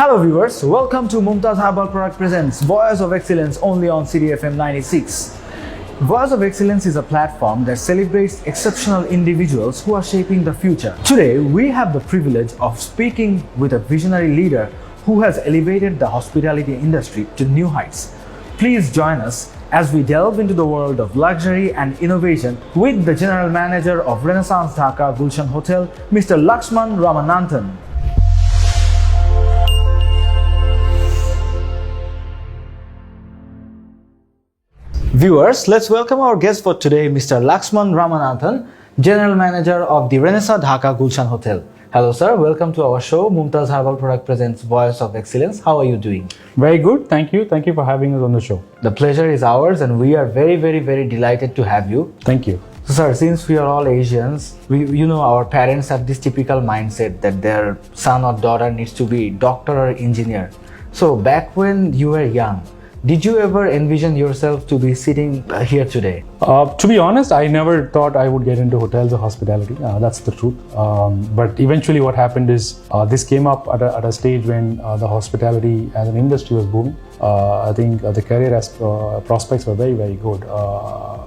Hello viewers, welcome to Mumtaz Herbal Product Presents Voice of Excellence only on CDFM 96. Voice of Excellence is a platform that celebrates exceptional individuals who are shaping the future. Today, we have the privilege of speaking with a visionary leader who has elevated the hospitality industry to new heights. Please join us as we delve into the world of luxury and innovation with the General Manager of Renaissance Dhaka GULSHANHotel, Mr. Lakshmanan Ramanathan. Viewers, let's welcome our guest for today, Mr. Lakshmanan Ramanathan, General Manager of the Renaissance Dhaka GULSHANHotel. Hello sir, welcome to our show. Mumtaz Herbal Product Presents Voice of Excellence. How are you doing? Very good, thank you. Thank you for having us on the show. The pleasure is ours and we are very delighted to have you. Thank you. So sir, since we are all Asians, our parents have this typical mindset that their son or daughter needs to be doctor or engineer. So back when you were young, did you ever envision yourself to be sitting here today? To be honest, I never thought I would get into hotels or hospitality. That's the truth. But eventually what happened is this came up at a stage when the hospitality as an industry was booming. I think the career prospects were very good.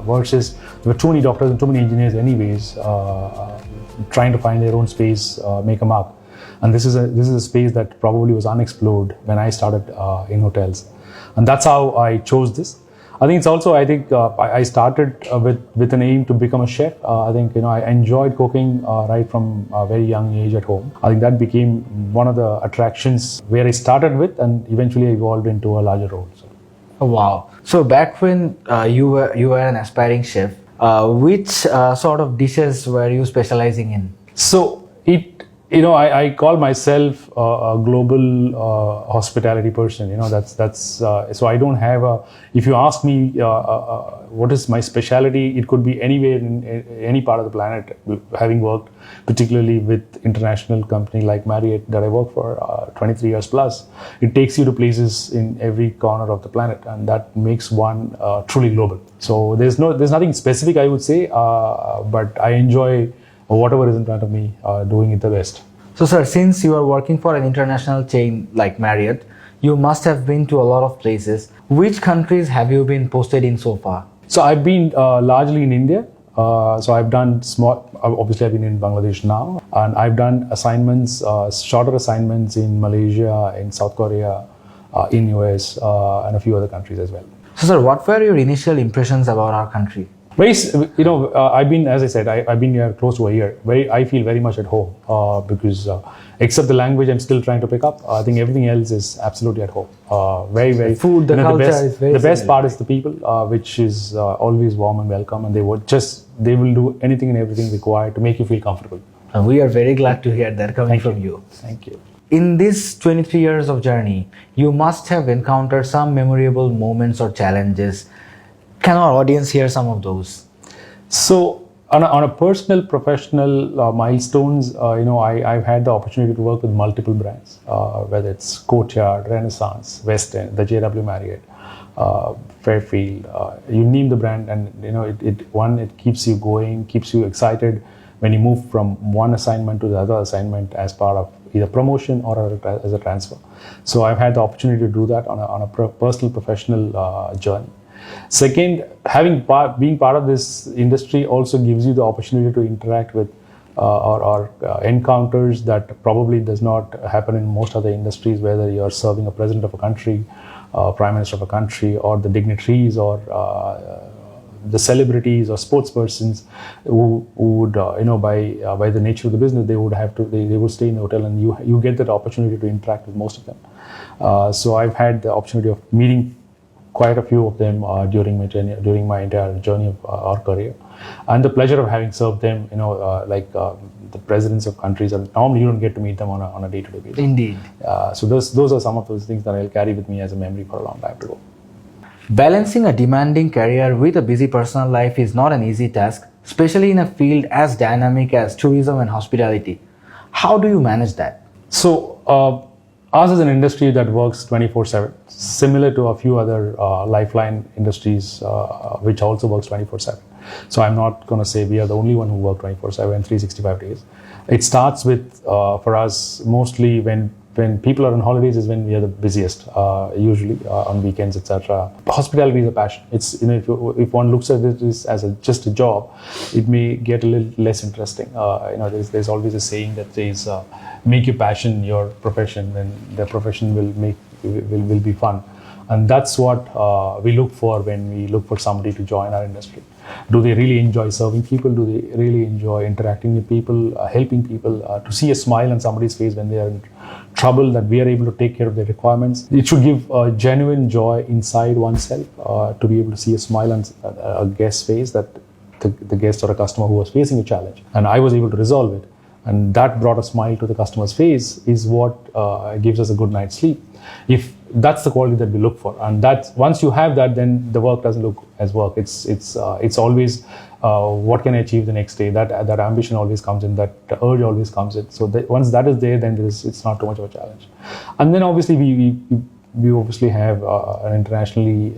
Versus there were too many doctors and too many engineers anyways trying to find their own space, make a mark. And this is a space that probably was unexplored when I started in hotels. And that's how I chose this. I think it's also, I started with an aim to become a chef. I enjoyed cooking right from a very young age at home. I think that became one of the attractions where I started with and eventually evolved into a larger role. So. Oh, wow. So back when you were an aspiring chef, which sort of dishes were you specializing in? So I call myself a global hospitality person. So I don't have if you ask me what is my specialty, it could be anywhere in any part of the planet. Having worked particularly with international company like Marriott that I worked for 23 years plus, it takes you to places in every corner of the planet, and that makes one truly global. So there's nothing specific I would say, but I enjoy whatever is in front of me, doing it the best. So sir, since you are working for an international chain like Marriott, you must have been to a lot of places. Which countries have you been posted in so far? So I've been largely in India. So I've done obviously I've been in Bangladesh now, and I've done assignments, shorter assignments in Malaysia, in South Korea, in US, and a few other countries as well. So sir, what were your initial impressions about our country? I've been, as I said, I've been here close to a year. I feel very much at home because except the language I'm still trying to pick up, I think everything else is absolutely at home. Very food, the culture is very the best similar. part is the people, which is always warm and welcome, and they will do anything and everything required to make you feel comfortable. And we are very glad to hear that coming from you. Thank you. In this 23 years of journey, you must have encountered some memorable moments or challenges. Can our audience hear some of those? So on a personal, professional milestones, I've had the opportunity to work with multiple brands, whether it's Courtyard, Renaissance, West End, the JW Marriott, Fairfield, you name the brand, and it keeps you going, keeps you excited when you move from one assignment to the other assignment as part of either promotion or as a transfer. So I've had the opportunity to do that on a personal, professional journey. Second, being part of this industry also gives you the opportunity to interact with or encounters that probably does not happen in most other industries, whether you're serving a president of a country, prime minister of a country, or the dignitaries or the celebrities or sports persons who would by the nature of the business they would stay in the hotel, and you get that opportunity to interact with most of them. So I've had the opportunity of meeting quite a few of them during my entire journey of our career, and the pleasure of having served them, the presidents of countries, and normally you don't get to meet them on a day-to-day basis. Indeed. So those are some of those things that I'll carry with me as a memory for a long time to go. Balancing a demanding career with a busy personal life is not an easy task, especially in a field as dynamic as tourism and hospitality. How do you manage that? So ours is an industry that works 24/7, similar to a few other lifeline industries which also works 24/7. So I'm not going to say we are the only one who work 24/7, 365 days. It starts with, for us, mostly when when people are on holidays is when we are the busiest, usually on weekends, etc. Hospitality is a passion. It's, you know, if one looks at it as just a job, it may get a little less interesting. You know, there's always a saying that says, make your passion your profession, and the profession will be fun. And that's what we look for when we look for somebody to join our industry. Do they really enjoy serving people? Do they really enjoy interacting with people, helping people? To see a smile on somebody's face when they are in trouble, that we are able to take care of their requirements. It should give genuine joy inside oneself to be able to see a smile on a guest's face, that the guest or a customer who was facing a challenge, and I was able to resolve it. And that brought a smile to the customer's face is what gives us a good night's sleep. If that's the quality that we look for, and that's, once you have that, then the work doesn't look as work. It's always what can I achieve the next day. That ambition always comes in. That urge always comes in. So once that is there, then it's not too much of a challenge. And then obviously we obviously have an internationally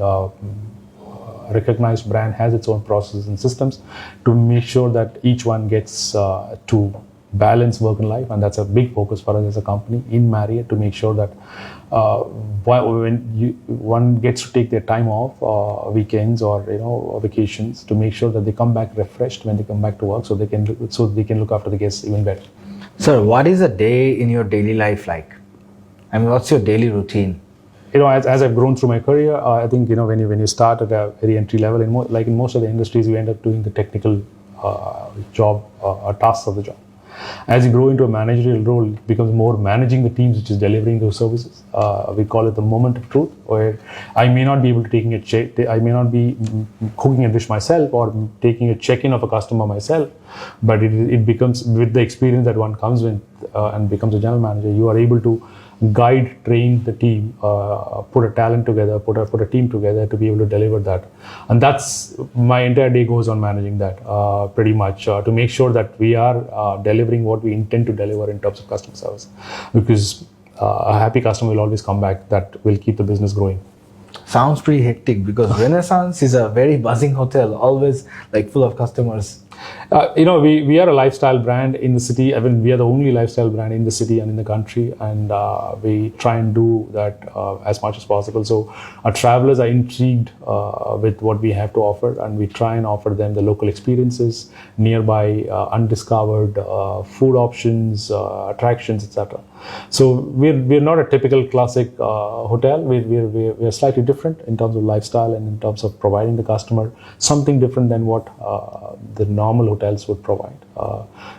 recognized brand, has its own processes and systems to make sure that each one gets to balance work and life, and that's a big focus for us as a company in Marriott, to make sure that when one gets to take their time off, weekends or vacations, to make sure that they come back refreshed when they come back to work, so they can look after the guests even better. Sir, what is a day in your daily life like? I mean, what's your daily routine? As I've grown through my career, I think when you start at a very entry level, in most of the industries, you end up doing the technical job or tasks of the job. As you grow into a managerial role, it becomes more managing the teams which is delivering those services. We call it the moment of truth, where I may not be able to I may not be cooking a dish myself or taking a check-in of a customer myself, but it becomes, with the experience that one comes with and becomes a general manager, you are able to guide, train the team, put a talent together, put a team together to be able to deliver that. And that's, my entire day goes on managing that pretty much, to make sure that we are delivering what we intend to deliver in terms of customer service. Because a happy customer will always come back, that will keep the business growing. Sounds pretty hectic, because Renaissance is a very buzzing hotel, always like full of customers. We are a lifestyle brand in the city. I mean, we are the only lifestyle brand in the city and in the country, and we try and do that as much as possible. So our travelers are intrigued with what we have to offer, and we try and offer them the local experiences, nearby undiscovered food options, attractions, etc. So we're not a typical classic hotel. We're slightly different in terms of lifestyle and in terms of providing the customer something different than what the normal hotels would provide.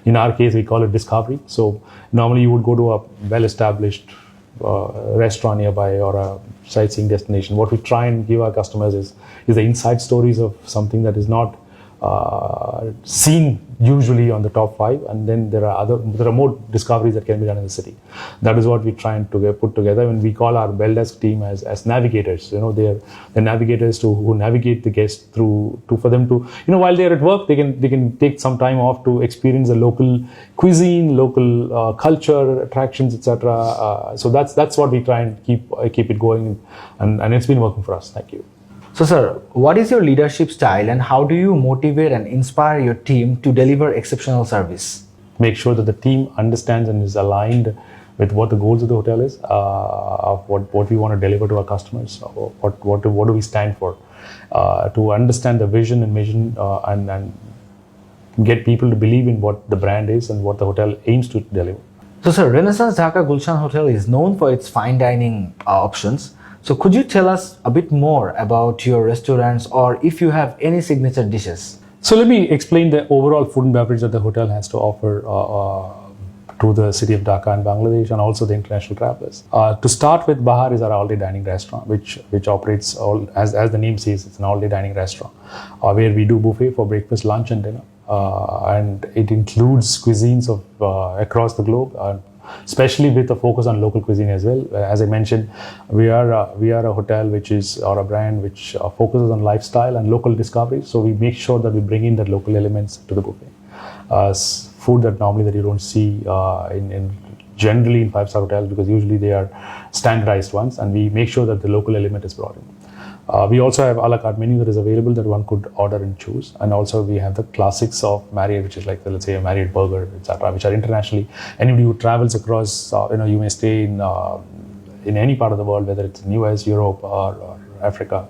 In our case, we call it discovery. So normally you would go to a well-established restaurant nearby or a sightseeing destination. What we try and give our customers is the inside stories of something that is not seen usually on the top 5, and then there are more discoveries that can be done in the city. That is what we try and put together, when we call our bell desk team as navigators. They're navigators who navigate the guests through for them to, while they're at work, they can take some time off to experience the local cuisine, local culture, attractions, etc. So that's what we try and keep it going, and it's been working for us. Thank you. So, sir, what is your leadership style, and how do you motivate and inspire your team to deliver exceptional service? Make sure that the team understands and is aligned with what the goals of the hotel is, of what we want to deliver to our customers, what do we stand for, to understand the vision and mission, and get people to believe in what the brand is and what the hotel aims to deliver. So, sir, Renaissance Dhaka Gulshan Hotel is known for its fine dining options. So could you tell us a bit more about your restaurants, or if you have any signature dishes? So let me explain the overall food and beverage that the hotel has to offer to the city of Dhaka and Bangladesh, and also the international travelers. To start with, Bahar is our all-day dining restaurant, which operates as the name says, it's an all-day dining restaurant, where we do buffet for breakfast, lunch, and dinner, and it includes cuisines of across the globe. Especially with a focus on local cuisine as well. As I mentioned, we are a hotel or a brand which focuses on lifestyle and local discovery. So we make sure that we bring in the local elements to the buffet. Food that normally you don't see generally in 5-star hotels, because usually they are standardized ones, and we make sure that the local element is brought in. We also have a la carte menu that is available that one could order and choose, and also we have the classics of Marriott, which is like let's say a Marriott burger, etc., which are internationally. Anybody who travels across, you may stay in any part of the world, whether it's in US, Europe, or Africa,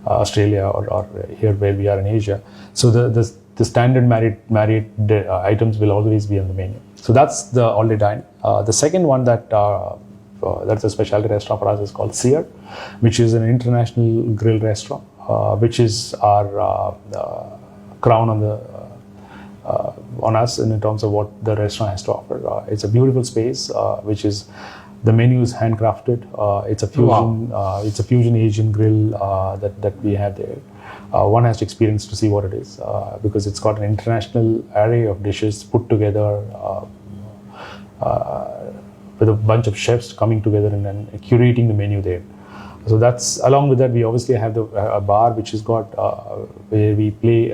Australia, or here where we are in Asia. So the standard Marriott items will always be on the menu. So that's the all-day dine. The second one that's a specialty restaurant for us is called Sear, which is an international grill restaurant, which is our crown on us in terms of what the restaurant has to offer. It's a beautiful space, which is the menu is handcrafted. It's a fusion. Wow. It's a fusion Asian grill that we have there. One has to experience to see what it is, because it's got an international array of dishes put together. With a bunch of chefs coming together and curating the menu there. So that's, along with that, we obviously have a bar which has got where we play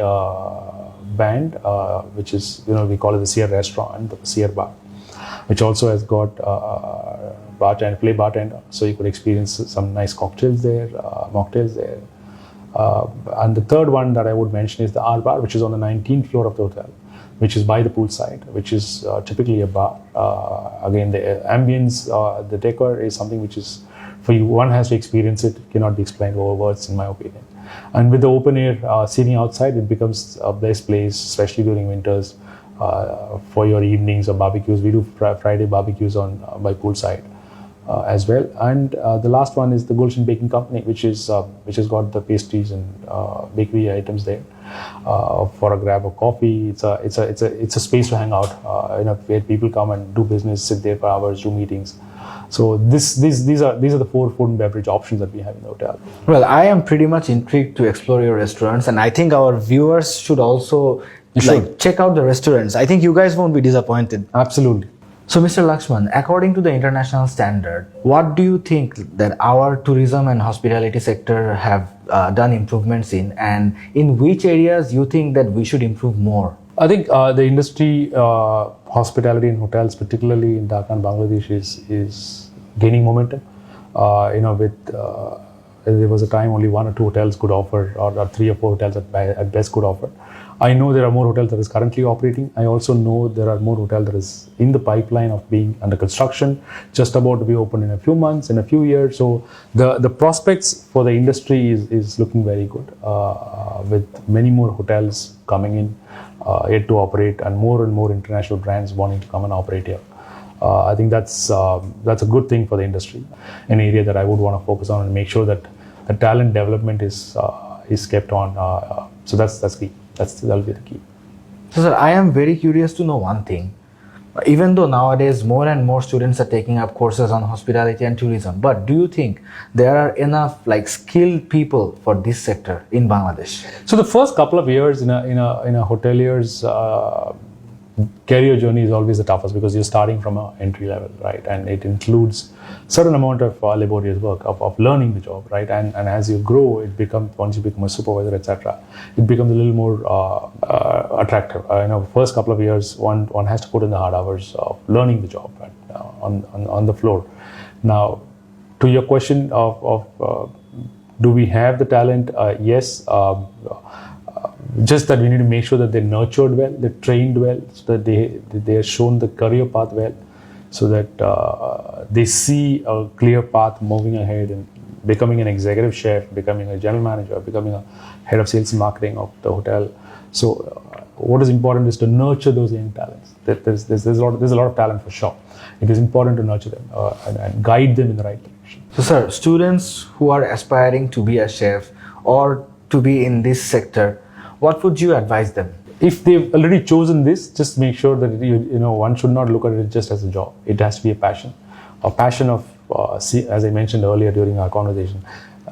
band, which is, we call it the Sear restaurant, the Sear bar, which also has got bartender, so you could experience some nice mocktails there. And the third one that I would mention is the R bar, which is on the 19th floor of the hotel, which is by the poolside, which is typically a bar. Again, the ambience, the decor is something which is, for you, one has to experience it, cannot be explained over words, in my opinion. And with the open air seating outside, it becomes a best place, especially during winters, for your evenings or barbecues. We do Friday barbecues by poolside as well. And the last one is the GULSHAN Baking Company, which has got the pastries and bakery items there. For a grab of coffee, it's a space to hang out, where people come and do business, sit there for hours, do meetings. So these are the 4 food and beverage options that we have in the hotel. Well, I am pretty much intrigued to explore your restaurants, and I think our viewers should also check out the restaurants. I think you guys won't be disappointed. Absolutely. So, Mr. Lakshman, according to the international standard, what do you think that our tourism and hospitality sector have done improvements in, and in which areas you think that we should improve more? I think the industry, hospitality and hotels, particularly in Dhaka and Bangladesh, is gaining momentum. There was a time only 1 or 2 hotels could offer, or 3 or 4 hotels at best could offer. I know there are more hotels that is currently operating. I also know there are more hotels that is in the pipeline of being under construction, just about to be open in a few months, in a few years. So the prospects for the industry is looking very good, with many more hotels coming in yet to operate, and more international brands wanting to come and operate here. I think that's a good thing for the industry, an area that I would want to focus on and make sure that the talent development is kept on. So that's key. That'll be the key. So, sir, I am very curious to know one thing. Even though nowadays more and more students are taking up courses on hospitality and tourism, but do you think there are enough skilled people for this sector in Bangladesh? So the first couple of years in a hotelier's career journey is always the toughest, because you're starting from an entry level, right? And it includes certain amount of laborious work of learning the job, right? And as you grow, once you become a supervisor, etc., it becomes a little more attractive. First couple of years, one has to put in the hard hours of learning the job, right? On the floor. Now, to your question of do we have the talent? Yes. Just that we need to make sure that they're nurtured well, they're trained well, so that they are shown the career path well, so that they see a clear path moving ahead and becoming an executive chef, becoming a general manager, becoming a head of sales and marketing of the hotel. So what is important is to nurture those young talents. There's a lot of talent for sure. It is important to nurture them and guide them in the right direction. So, sir, students who are aspiring to be a chef or to be in this sector, what would you advise them? If they've already chosen this, just make sure that one should not look at it just as a job. It has to be a passion of as I mentioned earlier during our conversation.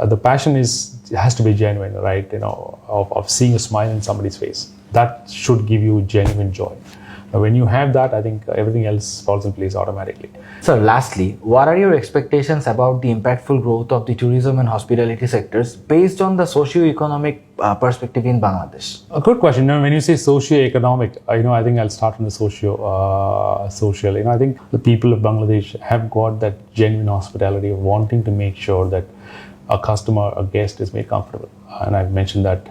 The passion has to be genuine, right? Of seeing a smile in somebody's face. That should give you genuine joy. Now, when you have that, I think everything else falls in place automatically. So, lastly, what are your expectations about the impactful growth of the tourism and hospitality sectors based on the socio-economic perspective in Bangladesh? A good question. Now, when you say socio-economic, I think I'll start from the social. I think the people of Bangladesh have got that genuine hospitality of wanting to make sure that a customer, a guest is made comfortable. And I've mentioned that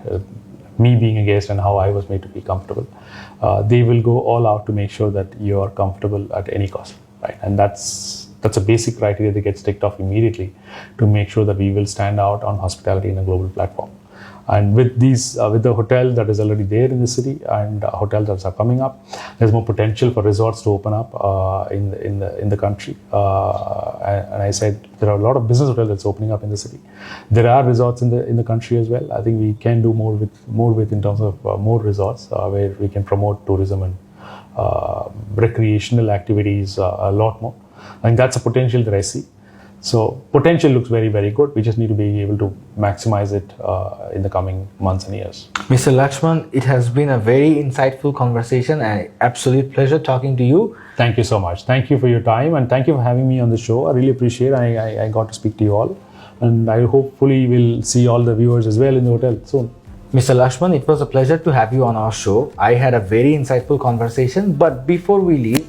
me being a guest and how I was made to be comfortable. They will go all out to make sure that you are comfortable at any cost, right? And that's a basic criteria that gets ticked off immediately to make sure that we will stand out on hospitality in a global platform. And with with the hotel that is already there in the city and hotels that are coming up, there's more potential for resorts to open up in the country. And I said there are a lot of business hotels that's opening up in the city. There are resorts in the country as well. I think we can do more with in terms of more resorts where we can promote tourism and recreational activities a lot more. I think that's a potential that I see. So potential looks very, very good. We just need to be able to maximize it in the coming months and years. Mr. Lakshman, it has been a very insightful conversation and absolute pleasure talking to you. Thank you so much. Thank you for your time and thank you for having me on the show. I really appreciate it. I got to speak to you all and I hopefully will see all the viewers as well in the hotel soon. Mr. Lakshman, it was a pleasure to have you on our show. I had a very insightful conversation, but before we leave,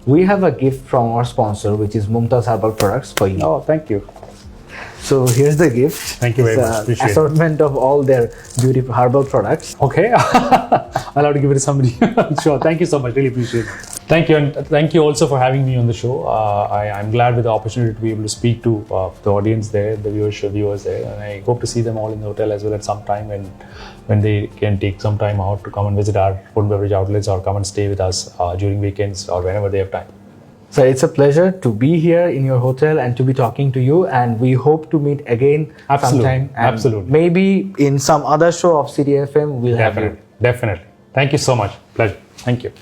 we have a gift from our sponsor, which is Mumtaz Herbal products for you. Oh, thank you. So here's the gift. Thank you very much. Appreciate assortment of all their beautiful herbal products. Okay. I'll have to give it to somebody. Sure. Thank you so much. Really appreciate it. Thank you. And thank you also for having me on the show. I'm glad with the opportunity to be able to speak to the audience there, the viewers there. And I hope to see them all in the hotel as well at some time when they can take some time out to come and visit our food and beverage outlets or come and stay with us during weekends or whenever they have time. So it's a pleasure to be here in your hotel and to be talking to you, and we hope to meet again sometime. And absolutely. Maybe in some other show of City FM we'll have you. Definitely. Thank you so much. Pleasure. Thank you.